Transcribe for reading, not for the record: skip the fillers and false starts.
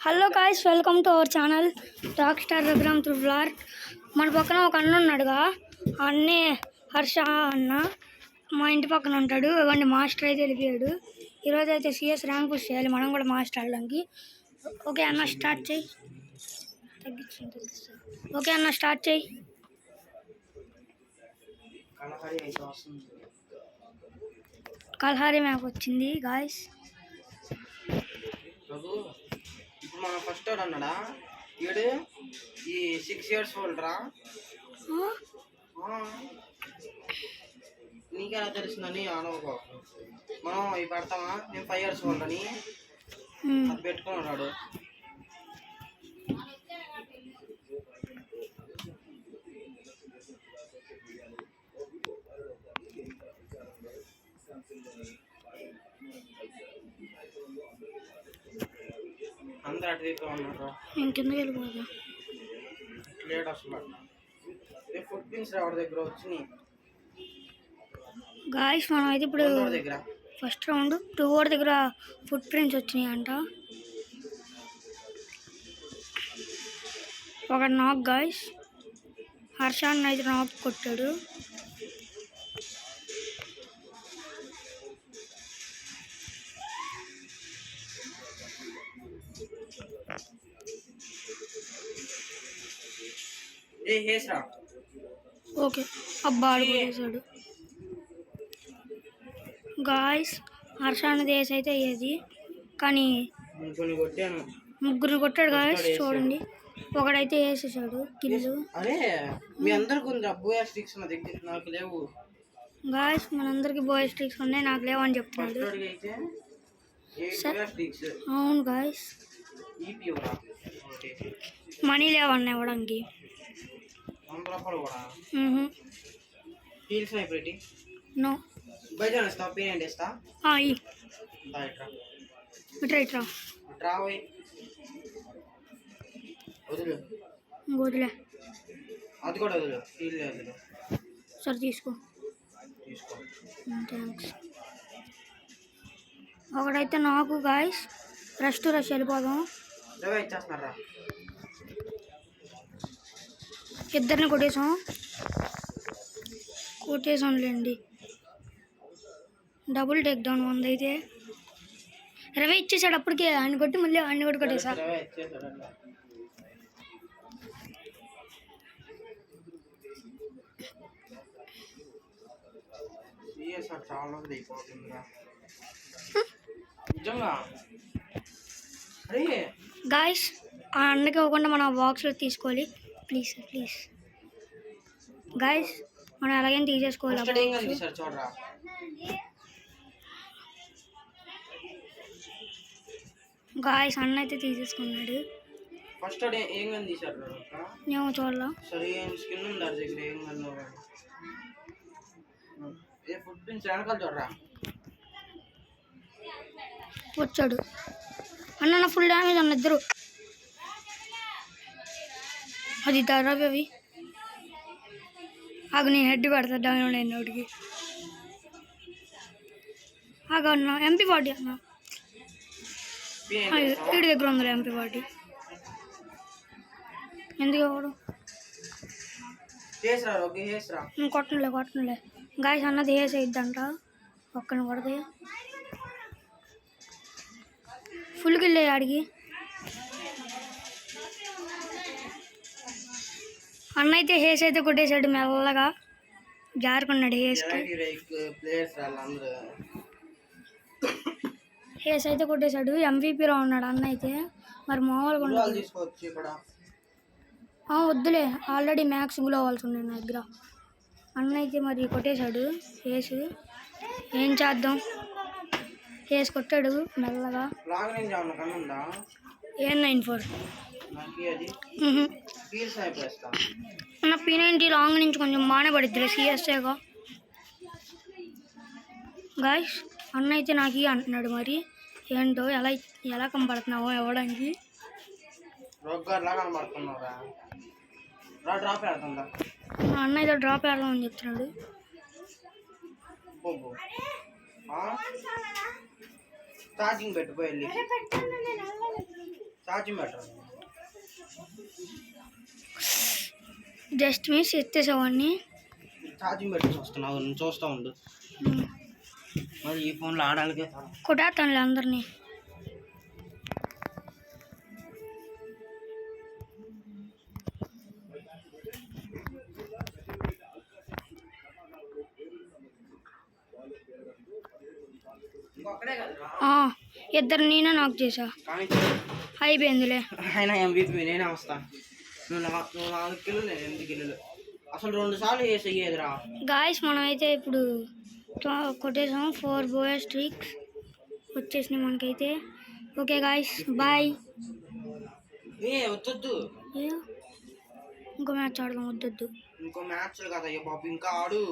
Hello guys, welcome to our channel rock star Raghuram through vlog. మన పక్కన ఒక అన్న ఉన్నాడుగా, అన్నే హర్ష అన్న. మా ఇంటి పక్కన ఉంటాడు. ఇవ్వండి, మాస్టర్ అయితే వెళ్ళిపోయాడు. ఈరోజు అయితే సిఎస్ ర్యాంక్ పుష్ చేయాలి, మనం కూడా మాస్టర్ ఆడడానికి. ఓకే అన్న, స్టార్ట్ చేయి. ఓకే అన్న, స్టార్ట్ చేయి. కల్హారీ మ్యాప్ వచ్చింది గాయ్స్. ఇప్పుడు మన ఫస్ట్ వాడు అన్నాడా వీడు ఈ 6 years old రా. నీకెలా తెలుస్తుందని అనుకో. మనం ఇవి పెడతామా, నేను 5 years old అని అది పెట్టుకుని ఉన్నాడు. అందరూ అటువైపు ఉన్నారు. ఇంకెందుకు వెళ్ళిపోదా లేట్ అసలు ఫుట్ ప్రింట్స్ రావడం దగ్గర వచ్చినాయి గాయ్స్. మనం అయితే ఇప్పుడు దగ్గర ఫస్ట్ రౌండ్ 2 దగ్గర ఫుట్ ప్రింట్స్ వచ్చినాయి అంట. ఒక నాక్ గాయ్స్. హర్షాన్ని అయితే నాక్ కొట్టాడు. ఓకే, అబ్బా ఆడిపోయేసాడు గాయ్స్. హర్ష అనేది వేసి అయితే అయ్యేది, కానీ ముగ్గురు కొట్టాడు గాయ్స్. చూడండి, ఒకడైతే వేసేసాడు కిల్లు. గాయ్స్, మనందరికి బాయ్ స్టిక్స్ ఉన్నాయి, నాకు లేవని చెప్తున్నాడు. అవును గాయ్స్, మనీ లేవన్నా ఇవ్వడానికి. నో, వదిలే. సరే తీసుకో, థ్యాంక్స్. ఒకడైతే నాకు గాయ్స్. రష్ వెళ్ళిపోదాం. ఇద్దరిని కొట్టేసాంలేండి. డబుల్ టేక్ డౌన్ అయితే 20 ఇచ్చేసాడు. అప్పటికే ఆయన కొట్టి మళ్ళీ అన్ని కూడా కొట్టేసా. గాయ్స్, ఆ అన్నకి ఇవ్వకుండా మనం బాక్స్లో తీసుకోవాలి. ప్లీజ్ ప్లీజ్ గాయ్స్, మనం ఎలాగైనా తీసేసుకోవాలి. గాయ్స్, అన్న అయితే తీసేసుకున్నాడు. ఏమో చూడలా. వచ్చాడు అన్న, నా ఫుల్ డ్యామేజ్ అన్న. ఇద్దరు అది దాదాపు అవి ఆగు, నేను హెడ్ పెడతా డౌన్ అయిన వాడికి. ఆగు అన్న, MP40 అన్న. వీడి దగ్గర ఉంది MP40. ఎందుకు ఎవడు కొట్టనులే. గాయస్, అన్నది వేసేద్దంట. ఒక్కని కొడితే ఫుల్ కిల్ ఆడికి. అన్న అయితే హేస్ అయితే కొట్టేశాడు మెల్లగా, జారుకున్నాడు హేస్కి. హేస్ అయితే కొట్టేశాడు. MVP లో ఉన్నాడు అన్న అయితే. మరి మామూలుగా వద్దులే, ఆల్రెడీ మ్యాక్స్ గ్లోవాల్స్ ఉన్నాయి నా దగ్గర. అన్న అయితే మరి కొట్టేశాడు హేస్. ఏం చేద్దాం, హేస్ కొట్టాడు మెల్లగా. N94 నా P90 లాంగ్ నుంచి కొంచెం బాగానే పడుద్దిలే, CSAగా. గాయ్స్, అన్న అయితే నాకు అంటున్నాడు. మరి ఏంటో ఎలా కనపడుతున్నావో ఇవ్వడానికి. అన్న అయితే డ్రాప్ వేద్దామని చెప్తున్నాడు. పోపు ఛార్జింగ్ పెట్టిపోయి వెళ్ళి ఛార్జింగ్ పెట్టరు జస్ట్ మిస్ ఎత్తేసావాడిని. ఛార్జింగ్ పెట్టేసి వస్తున్నావు నువ్వు చూస్తూ ఉండు. మరి ఈ ఫోన్లో ఆడాలికే కొట్టేస్తానులే అందరినీ. ఇంకొక్కడే కదా ఇద్దరు నేనే నాక్ చేసా, కానీ అయిపోయిందిలే. ఆయన MVP నేనే వస్తా. నువ్వు 4 కిలోలు నేను 8 కిలోలు. అసలు 2 సార్లు వేసి అయ్యేదిరా. గాయస్ మనం అయితే ఇప్పుడు కొట్టేసాం 4 బోయా స్ట్రీక్స్ వచ్చేసినాయి మనకైతే. Okay guys bye. వద్దొద్దు ఇంకో మ్యాచ్ ఆడదాం. వద్దొద్దు ఇంకో మ్యాచ్లు కదా బాబు ఇంకా ఆడు.